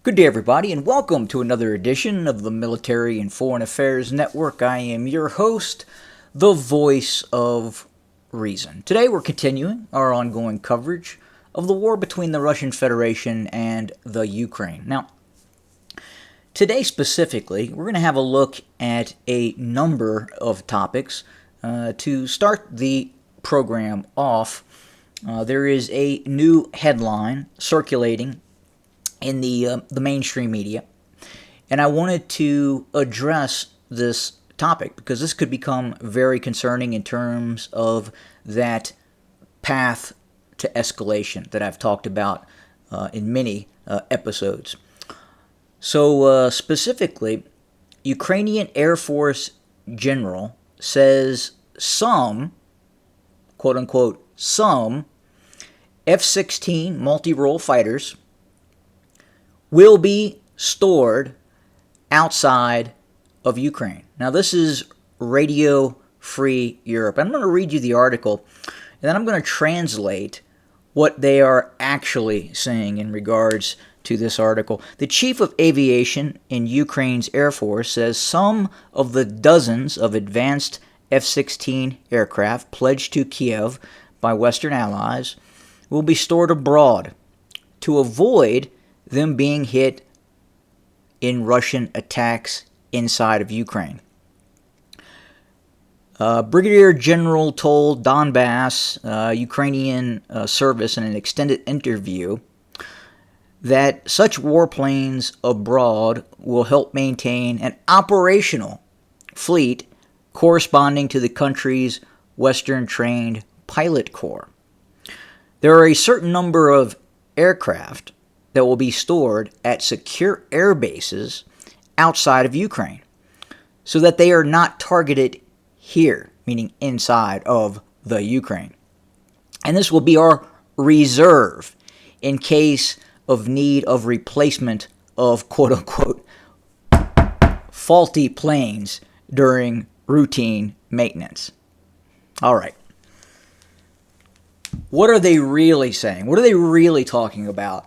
Good day, everybody, and welcome to another edition of the Military and Foreign Affairs Network. I am your host, the voice of reason. Today, we're continuing our ongoing coverage of the war between the Russian Federation and the Ukraine. Now, today specifically, we're going to have a look at a number of topics. To start the program off, there is a new headline circulating in the mainstream media, and I wanted to address this topic because this could become very concerning in terms of that path to escalation that I've talked about in many episodes. So specifically, Ukrainian Air Force General says some, quote-unquote, some F-16 multi-role fighters will be stored outside of Ukraine. Now, this is Radio Free Europe. I'm going to read you the article, and then I'm going to translate what they are actually saying in regards to this article. The chief of aviation in Ukraine's Air Force says some of the dozens of advanced F-16 aircraft pledged to Kiev by Western allies will be stored abroad to avoid them being hit in Russian attacks inside of Ukraine. Brigadier General told Donbass Ukrainian service in an extended interview that such warplanes abroad will help maintain an operational fleet corresponding to the country's Western-trained pilot corps. There are a certain number of aircraft that will be stored at secure air bases outside of Ukraine so that they are not targeted here, meaning inside of the Ukraine. And this will be our reserve in case of need of replacement of quote-unquote faulty planes during routine maintenance. All right. What are they really saying? What are they really talking about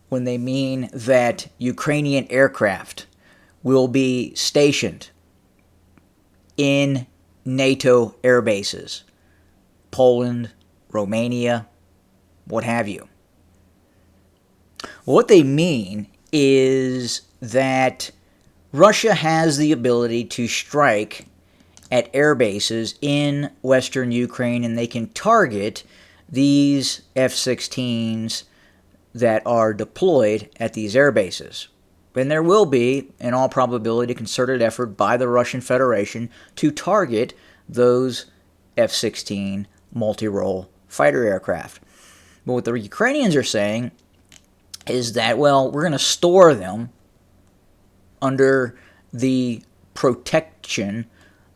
when they mean that Ukrainian aircraft will be stationed in NATO air bases? Poland, Romania, what have you. What they mean is that Russia has the ability to strike at air bases in Western Ukraine, and they can target these F-16s that are deployed at these air bases. And there will be, in all probability, a concerted effort by the Russian Federation to target those F-16 multi-role fighter aircraft. But what the Ukrainians are saying is that, well, we're going to store them under the protection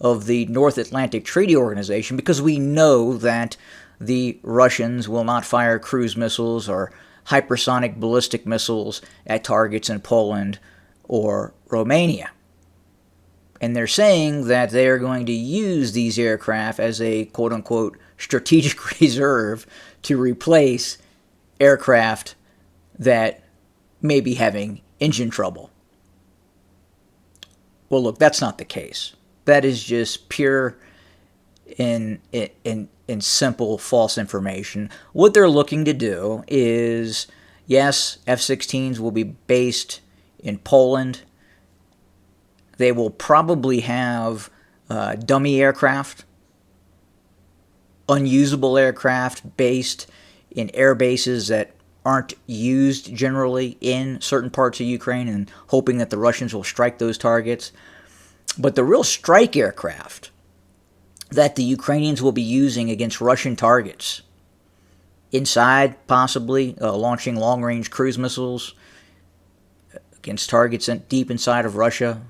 of the North Atlantic Treaty Organization because we know that the Russians will not fire cruise missiles or hypersonic ballistic missiles at targets in Poland or Romania. And they're saying that they are going to use these aircraft as a quote-unquote strategic reserve to replace aircraft that may be having engine trouble. Well, look, that's not the case. That is just pure and simple false information. What they're looking to do is, yes, F-16s will be based in Poland. They will probably have dummy aircraft, unusable aircraft based in air bases that aren't used generally in certain parts of Ukraine, and hoping that the Russians will strike those targets. But the real strike aircraft that the Ukrainians will be using against Russian targets, inside possibly launching long-range cruise missiles against targets deep inside of Russia,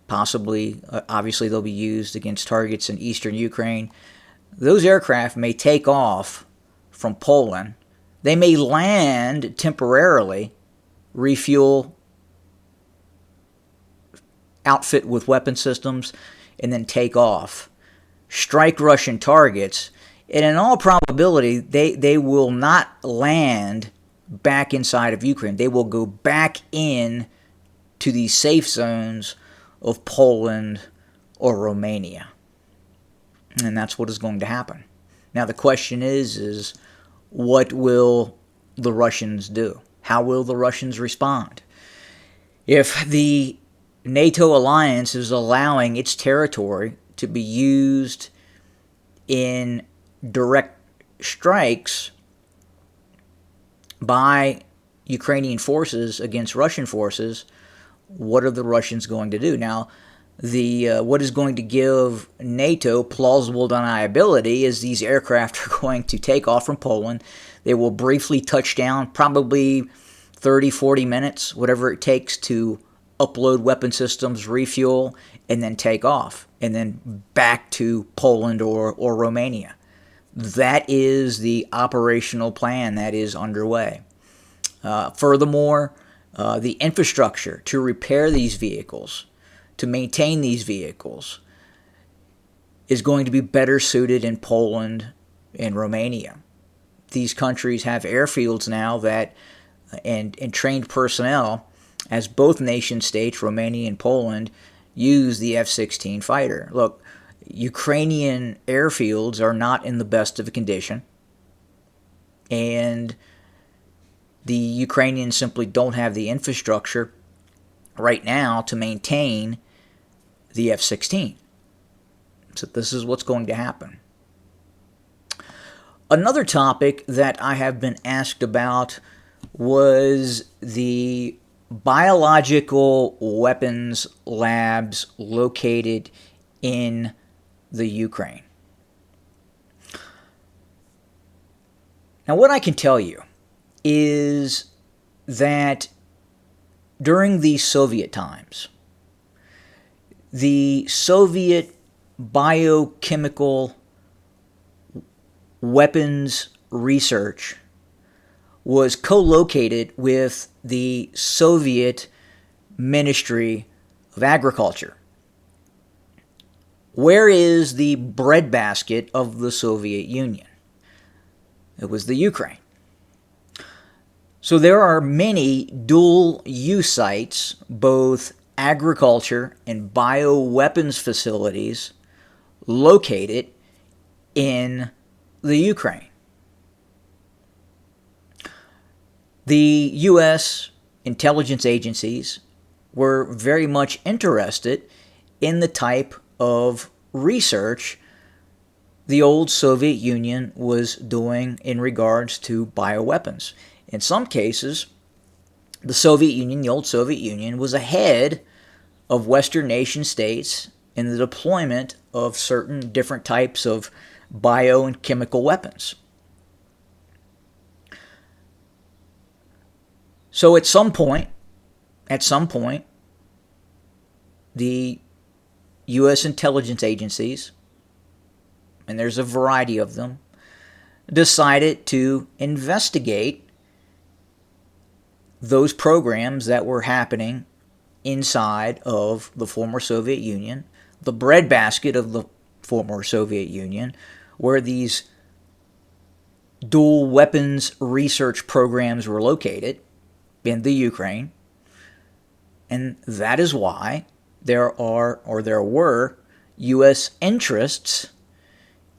possibly, obviously they'll be used against targets in eastern Ukraine. Those aircraft may take off from Poland. They may land temporarily, refuel, outfit with weapon systems, and then take off, strike Russian targets, and in all probability, they will not land back inside of Ukraine. They will go back in to the safe zones of Poland or Romania. And that's what is going to happen. Now the question is what will the Russians do? How will the Russians respond? If the NATO alliance is allowing its territory to be used in direct strikes by Ukrainian forces against Russian forces, what are the Russians going to do? Now, what is going to give NATO plausible deniability is these aircraft are going to take off from Poland. They will briefly touch down, probably 30, 40 minutes, whatever it takes to upload weapon systems, refuel, and then take off, and then back to Poland or Romania. That is the operational plan that is underway. Furthermore, the infrastructure to repair these vehicles, to maintain these vehicles, is going to be better suited in Poland and Romania. These countries have airfields now that and trained personnel, as both nation states, Romania and Poland, use the F-16 fighter. Look, Ukrainian airfields are not in the best of condition, and the Ukrainians simply don't have the infrastructure right now to maintain the F-16. So this is what's going to happen. Another topic that I have been asked about was the biological weapons labs located in the Ukraine. Now, what I can tell you is that during the Soviet times, the Soviet biochemical weapons research was co-located with the Soviet Ministry of Agriculture. Where is the breadbasket of the Soviet Union? It was the Ukraine. So there are many dual-use sites, both agriculture and bioweapons facilities, located in the Ukraine. The U.S. intelligence agencies were very much interested in the type of research the old Soviet Union was doing in regards to bioweapons. In some cases, the Soviet Union, the old Soviet Union, was ahead of Western nation states in the deployment of certain different types of bio and chemical weapons. So at some point, the U.S. intelligence agencies, and there's a variety of them, decided to investigate those programs that were happening inside of the former Soviet Union, the breadbasket of the former Soviet Union, where these dual weapons research programs were located in the Ukraine. And that is why there were U.S. interests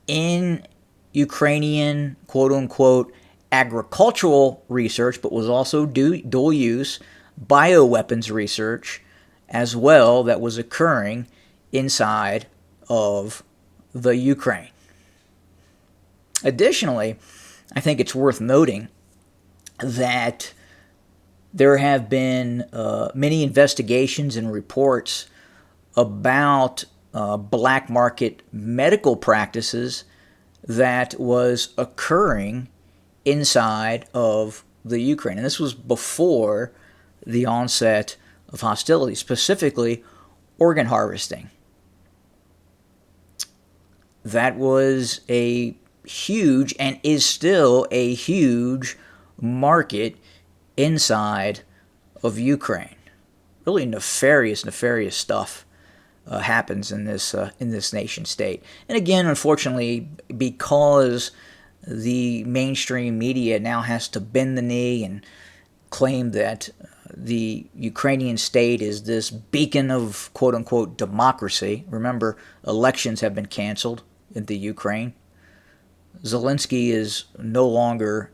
in Ukrainian quote-unquote agricultural research, but was also dual-use bioweapons research as well that was occurring inside of the Ukraine. Additionally, I think it's worth noting that there have been many investigations and reports about black market medical practices that was occurring inside of the Ukraine. And this was before the onset of hostilities, specifically organ harvesting. That was a huge, and is still a huge, market inside of Ukraine. Really nefarious stuff happens in this nation state. And again, unfortunately, because the mainstream media now has to bend the knee and claim that the Ukrainian state is this beacon of quote-unquote democracy. Remember, elections have been canceled in the Ukraine. Zelensky is no longer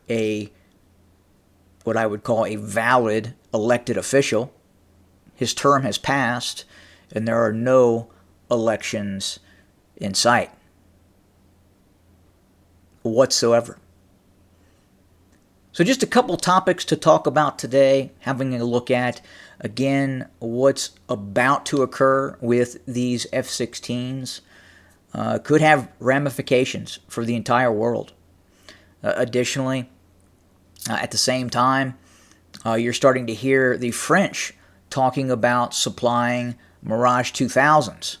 what I would call a valid elected official. His term has passed, and there are no elections in sight whatsoever. So just a couple topics to talk about today, having a look at, again, what's about to occur with these F-16s. Could have ramifications for the entire world. Additionally, at the same time, you're starting to hear the French talking about supplying Mirage 2000s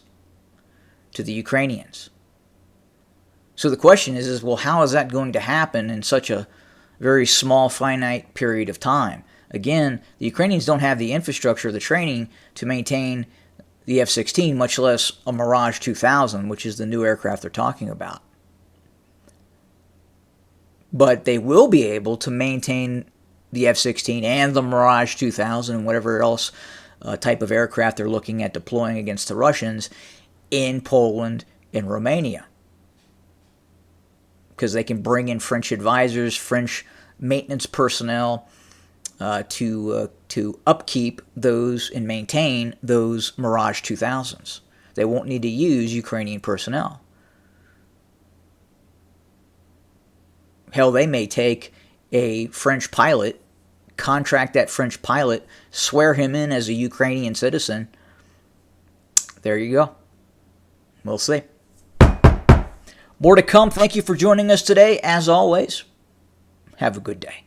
to the Ukrainians. So the question is, well, how is that going to happen in such a very small, finite period of time? Again, the Ukrainians don't have the infrastructure, the training to maintain the F-16, much less a Mirage 2000, which is the new aircraft they're talking about. But they will be able to maintain the F-16 and the Mirage 2000 and whatever else type of aircraft they're looking at deploying against the Russians in Poland and Romania. Because they can bring in French advisors, French maintenance personnel to upkeep those and maintain those Mirage 2000s. They won't need to use Ukrainian personnel. Hell, they may take a French pilot, contract that French pilot, swear him in as a Ukrainian citizen. There you go. We'll see. More to come. Thank you for joining us today. As always, have a good day.